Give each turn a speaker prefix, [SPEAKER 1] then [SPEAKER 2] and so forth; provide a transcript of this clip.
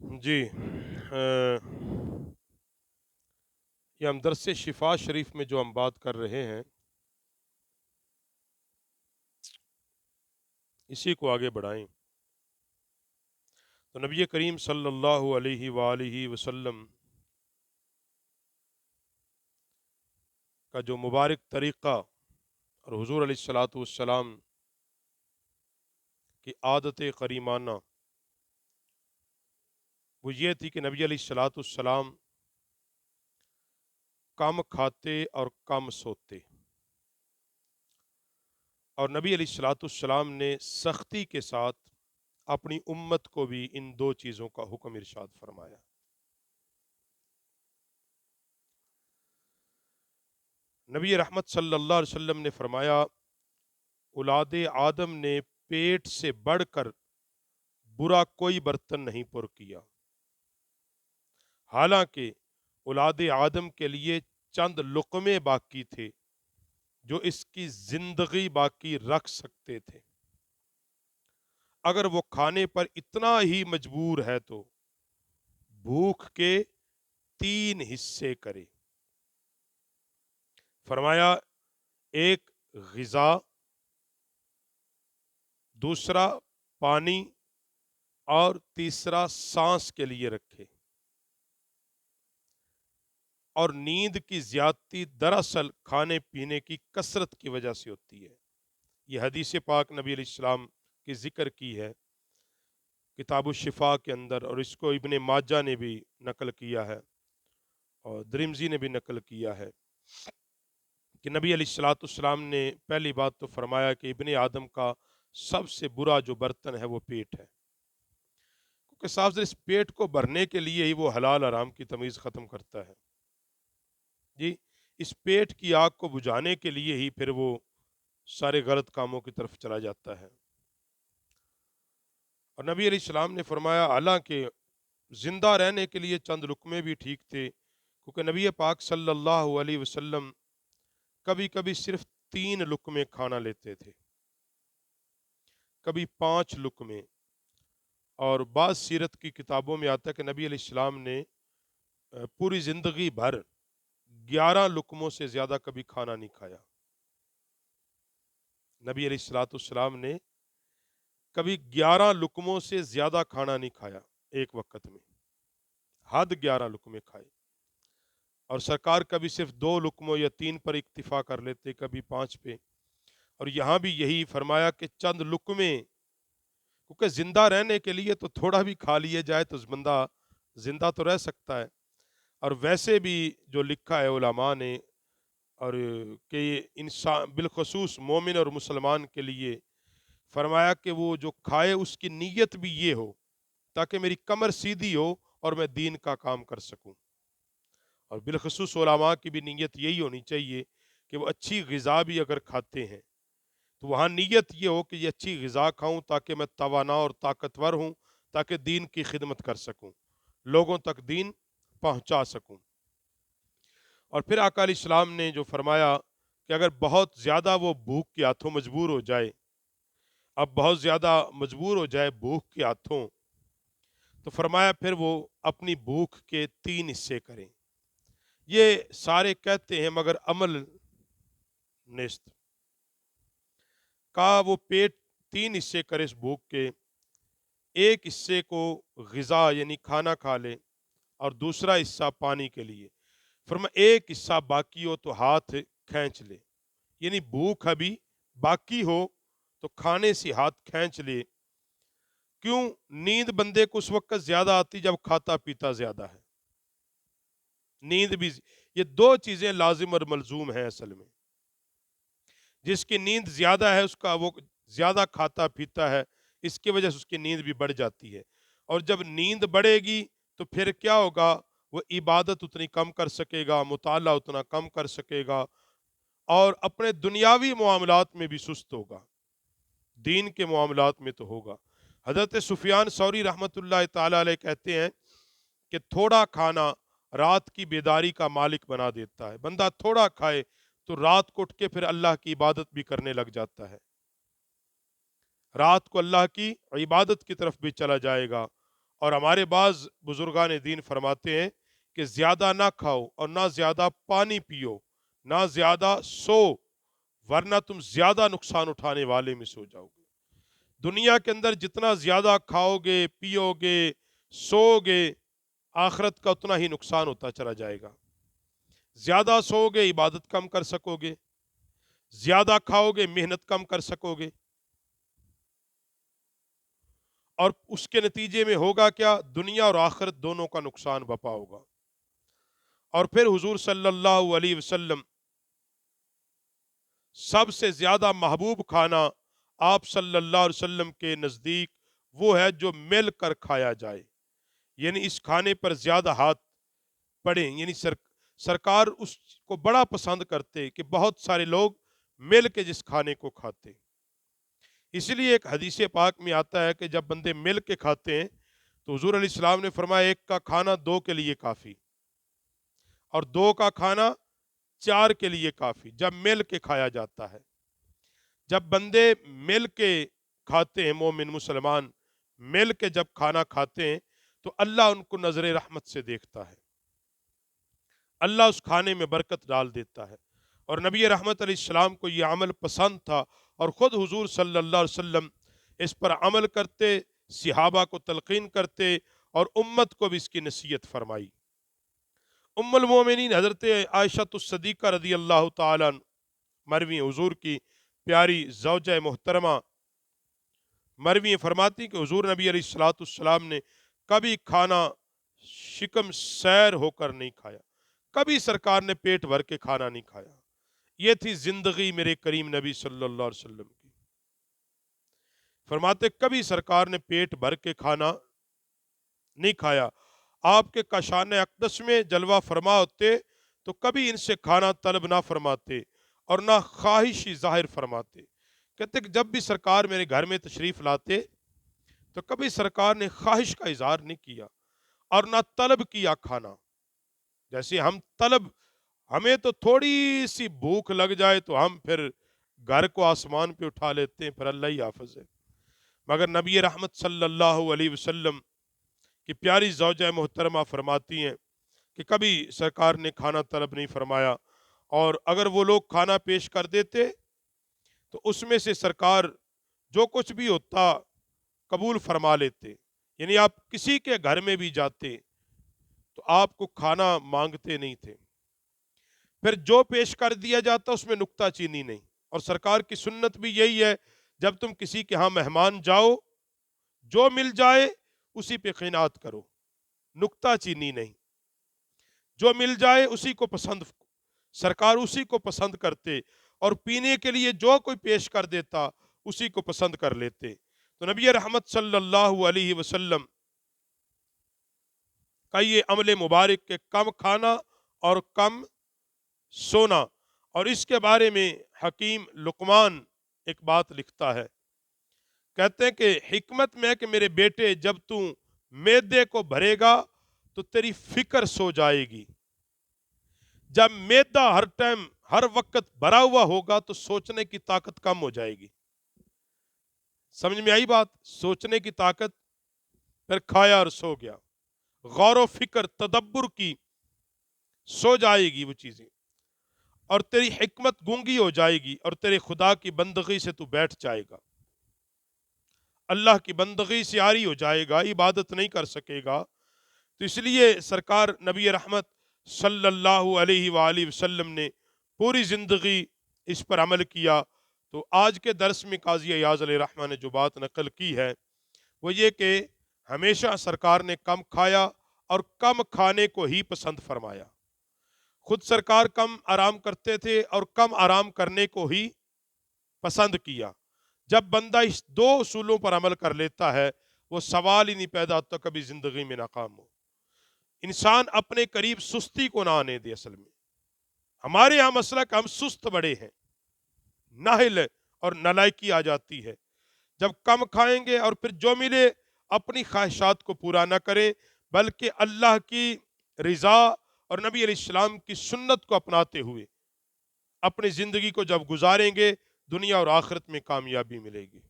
[SPEAKER 1] جی یہ ہم درس شفا شریف میں جو ہم بات کر رہے ہیں اسی کو آگے بڑھائیں تو نبی کریم صلی اللہ علیہ وآلہ وسلم کا جو مبارک طریقہ اور حضور علیہ الصلاۃ والسلام کی عادت کریمانہ وہ یہ تھی کہ نبی علیہ الصلاۃ والسلام کم کھاتے اور کم سوتے، اور نبی علیہ الصلاۃ والسلام نے سختی کے ساتھ اپنی امت کو بھی ان دو چیزوں کا حکم ارشاد فرمایا۔ نبی رحمت صلی اللہ علیہ وسلم نے فرمایا، اولاد آدم نے پیٹ سے بڑھ کر برا کوئی برتن نہیں پر کیا، حالانکہ اولاد آدم کے لیے چند لقمے باقی تھے جو اس کی زندگی باقی رکھ سکتے تھے۔ اگر وہ کھانے پر اتنا ہی مجبور ہے تو بھوک کے 3 حصے کرے۔ فرمایا، ایک غذا، دوسرا پانی، اور تیسرا سانس کے لیے رکھے۔ اور نیند کی زیادتی دراصل کھانے پینے کی کثرت کی وجہ سے ہوتی ہے۔ یہ حدیث پاک نبی علیہ السلام کی ذکر کی ہے کتاب الشفا کے اندر، اور اس کو ابن ماجہ نے بھی نقل کیا ہے اور درمزی نے بھی نقل کیا ہے کہ نبی علیہ الصلاۃ والسلام نے پہلی بات تو فرمایا کہ ابن آدم کا سب سے برا جو برتن ہے وہ پیٹ ہے، کیونکہ صاحب اس پیٹ کو بھرنے کے لیے ہی وہ حلال حرام کی تمیز ختم کرتا ہے۔ جی، اس پیٹ کی آگ کو بجھانے کے لیے ہی پھر وہ سارے غلط کاموں کی طرف چلا جاتا ہے۔ اور نبی علیہ السلام نے فرمایا، حالانکہ زندہ رہنے کے لیے چند لقمے بھی ٹھیک تھے، کیونکہ نبی پاک صلی اللہ علیہ وسلم کبھی کبھی صرف 3 لقمے کھانا لیتے تھے، کبھی 5 لقمے، اور بعض سیرت کی کتابوں میں آتا ہے کہ نبی علیہ السلام نے پوری زندگی بھر 11 لقموں سے زیادہ کبھی کھانا نہیں کھایا۔ نبی علیہ الصلوۃ والسلام نے کبھی 11 لقموں سے زیادہ کھانا نہیں کھایا ایک وقت میں، حد 11 لقمے کھائے۔ اور سرکار کبھی صرف 2 لقموں یا 3 پر اکتفا کر لیتے، کبھی 5 پہ۔ اور یہاں بھی یہی فرمایا کہ چند لقمے، کیونکہ زندہ رہنے کے لیے تو تھوڑا بھی کھا لیے جائے تو بندہ زندہ تو رہ سکتا ہے۔ اور ویسے بھی جو لکھا ہے علماء نے، اور کہ انسان بالخصوص مومن اور مسلمان کے لیے فرمایا کہ وہ جو کھائے اس کی نیت بھی یہ ہو تاکہ میری کمر سیدھی ہو اور میں دین کا کام کر سکوں۔ اور بالخصوص علماء کی بھی نیت یہی ہونی چاہیے کہ وہ اچھی غذا بھی اگر کھاتے ہیں تو وہاں نیت یہ ہو کہ یہ اچھی غذا کھاؤں تاکہ میں توانا اور طاقتور ہوں، تاکہ دین کی خدمت کر سکوں، لوگوں تک دین پہنچا سکوں۔ اور پھر آقا علیہ السلام نے جو فرمایا کہ اگر بہت زیادہ وہ بھوک کے ہاتھوں مجبور ہو جائے، اب بہت زیادہ مجبور ہو جائے بھوک کے ہاتھوں، تو فرمایا پھر وہ اپنی بھوک کے 3 حصے کریں۔ یہ سارے کہتے ہیں مگر عمل نیست کا وہ پیٹ 3 حصے کرے اس بھوک کے، ایک حصے کو غذا یعنی کھانا کھا لے اور دوسرا حصہ پانی کے لیے۔ فرمایا ایک حصہ باقی ہو تو ہاتھ کھینچ لے، یعنی بھوک ابھی باقی ہو تو کھانے سے ہاتھ کھینچ لے۔ کیوں؟ نیند بندے کو اس وقت زیادہ آتی جب کھاتا پیتا زیادہ ہے۔ نیند بھی، یہ 2 چیزیں لازم اور ملزوم ہیں اصل میں۔ جس کی نیند زیادہ ہے اس کا وہ زیادہ کھاتا پیتا ہے، اس کی وجہ سے اس کی نیند بھی بڑھ جاتی ہے۔ اور جب نیند بڑھے گی تو پھر کیا ہوگا؟ وہ عبادت اتنی کم کر سکے گا، مطالعہ اتنا کم کر سکے گا، اور اپنے دنیاوی معاملات میں بھی سست ہوگا، دین کے معاملات میں تو ہوگا۔ حضرت سفیان ثوری رحمۃ اللہ تعالی علیہ کہتے ہیں کہ تھوڑا کھانا رات کی بیداری کا مالک بنا دیتا ہے۔ بندہ تھوڑا کھائے تو رات کو اٹھ کے پھر اللہ کی عبادت بھی کرنے لگ جاتا ہے، رات کو اللہ کی عبادت کی طرف بھی چلا جائے گا، اور ہمارے بعض بزرگان دین فرماتے ہیں کہ زیادہ نہ کھاؤ اور نہ زیادہ پانی پیو، نہ زیادہ سو، ورنہ تم زیادہ نقصان اٹھانے والے میں سو جاؤ گے۔ دنیا کے اندر جتنا زیادہ کھاؤ گے، پیو گے، سو گے، آخرت کا اتنا ہی نقصان ہوتا چلا جائے گا۔ زیادہ سو گے عبادت کم کر سکو گے، زیادہ کھاؤ گے محنت کم کر سکو گے، اور اس کے نتیجے میں ہوگا کیا؟ دنیا اور آخرت دونوں کا نقصان بپا ہوگا۔ اور پھر حضور صلی اللہ علیہ وسلم سب سے زیادہ محبوب کھانا آپ صلی اللہ علیہ وسلم کے نزدیک وہ ہے جو مل کر کھایا جائے، یعنی اس کھانے پر زیادہ ہاتھ پڑیں، یعنی سرکار اس کو بڑا پسند کرتے کہ بہت سارے لوگ مل کے جس کھانے کو کھاتے۔ اس لیے ایک حدیث پاک میں آتا ہے کہ جب بندے مل کے کھاتے ہیں تو حضور علیہ السلام نے فرمایا ایک کا کھانا دو کے لیے کافی، اور دو کا کھانا چار کے لیے کافی، جب مل کے کھایا جاتا ہے۔ جب بندے مل کے کھاتے ہیں، مومن مسلمان مل کے جب کھانا کھاتے ہیں تو اللہ ان کو نظر رحمت سے دیکھتا ہے، اللہ اس کھانے میں برکت ڈال دیتا ہے۔ اور نبی رحمت علیہ السلام کو یہ عمل پسند تھا، اور خود حضور صلی اللہ علیہ وسلم اس پر عمل کرتے، صحابہ کو تلقین کرتے، اور امت کو بھی اس کی نصیحت فرمائی۔ ام المومنین حضرت عائشہ الصدیقہ رضی اللہ تعالیٰ عنہ، مروی حضور کی پیاری زوجہ محترمہ، مروی فرماتی کہ حضور نبی علیہ الصلوۃ والسلام نے کبھی کھانا شکم سیر ہو کر نہیں کھایا، کبھی سرکار نے پیٹ بھر کے کھانا نہیں کھایا۔ یہ تھی زندگی میرے کریم نبی صلی اللہ علیہ وسلم کی۔ فرماتے کبھی سرکار نے پیٹ بھر کے کھانا نہیں کھایا۔ آپ کے کاشان اقدس میں جلوہ فرما ہوتے تو کبھی ان سے کھانا طلب نہ فرماتے اور نہ خواہشی ظاہر فرماتے۔ کہتے کہ جب بھی سرکار میرے گھر میں تشریف لاتے تو کبھی سرکار نے خواہش کا اظہار نہیں کیا اور نہ طلب کیا کھانا۔ جیسے ہمیں تو تھوڑی سی بھوک لگ جائے تو ہم پھر گھر کو آسمان پہ اٹھا لیتے ہیں، پھر اللہ ہی حافظ ہے۔ مگر نبی رحمت صلی اللہ علیہ وسلم کی پیاری زوجہ محترمہ فرماتی ہیں کہ کبھی سرکار نے کھانا طلب نہیں فرمایا، اور اگر وہ لوگ کھانا پیش کر دیتے تو اس میں سے سرکار جو کچھ بھی ہوتا قبول فرما لیتے۔ یعنی آپ کسی کے گھر میں بھی جاتے تو آپ کو کھانا مانگتے نہیں تھے، پھر جو پیش کر دیا جاتا اس میں نکتہ چینی نہیں۔ اور سرکار کی سنت بھی یہی ہے، جب تم کسی کے ہاں مہمان جاؤ، جو مل جائے اسی پہ قناعت کرو، نکتہ چینی نہیں، جو مل جائے اسی کو پسند، سرکار اسی کو پسند کرتے، اور پینے کے لیے جو کوئی پیش کر دیتا اسی کو پسند کر لیتے۔ تو نبی رحمت صلی اللہ علیہ وسلم کا یہ عمل مبارک کہ کم کھانا اور کم سونا، اور اس کے بارے میں حکیم لقمان ایک بات لکھتا ہے، کہتے ہیں کہ حکمت میں کہ میرے بیٹے جب تو میدے کو بھرے گا تو تیری فکر سو جائے گی، جب میدا ہر ٹائم ہر وقت بھرا ہوا ہوگا تو سوچنے کی طاقت کم ہو جائے گی۔ سمجھ میں آئی بات؟ سوچنے کی طاقت، پھر کھایا اور سو گیا، غور و فکر تدبر کی سو جائے گی وہ چیزیں، اور تیری حکمت گونگی ہو جائے گی، اور تیرے خدا کی بندگی سے تو بیٹھ جائے گا، اللہ کی بندگی سے عاری ہو جائے گا، عبادت نہیں کر سکے گا۔ تو اس لیے سرکار نبی رحمت صلی اللہ علیہ وآلہ وسلم نے پوری زندگی اس پر عمل کیا۔ تو آج کے درس میں قاضی ایاز علیہ الرحمہ نے جو بات نقل کی ہے وہ یہ کہ ہمیشہ سرکار نے کم کھایا اور کم کھانے کو ہی پسند فرمایا۔ خود سرکار کم آرام کرتے تھے اور کم آرام کرنے کو ہی پسند کیا۔ جب بندہ اس دو اصولوں پر عمل کر لیتا ہے وہ سوال ہی نہیں پیدا ہوتا کبھی زندگی میں ناکام ہو۔ انسان اپنے قریب سستی کو نہ آنے دے۔ اصل میں ہمارے یہاں مسئلہ کہ ہم سست بڑے ہیں، ناہل اور نالائکی آ جاتی ہے۔ جب کم کھائیں گے اور پھر جو ملے اپنی خواہشات کو پورا نہ کریں، بلکہ اللہ کی رضا اور نبی علیہ السلام کی سنت کو اپناتے ہوئے اپنی زندگی کو جب گزاریں گے دنیا اور آخرت میں کامیابی ملے گی۔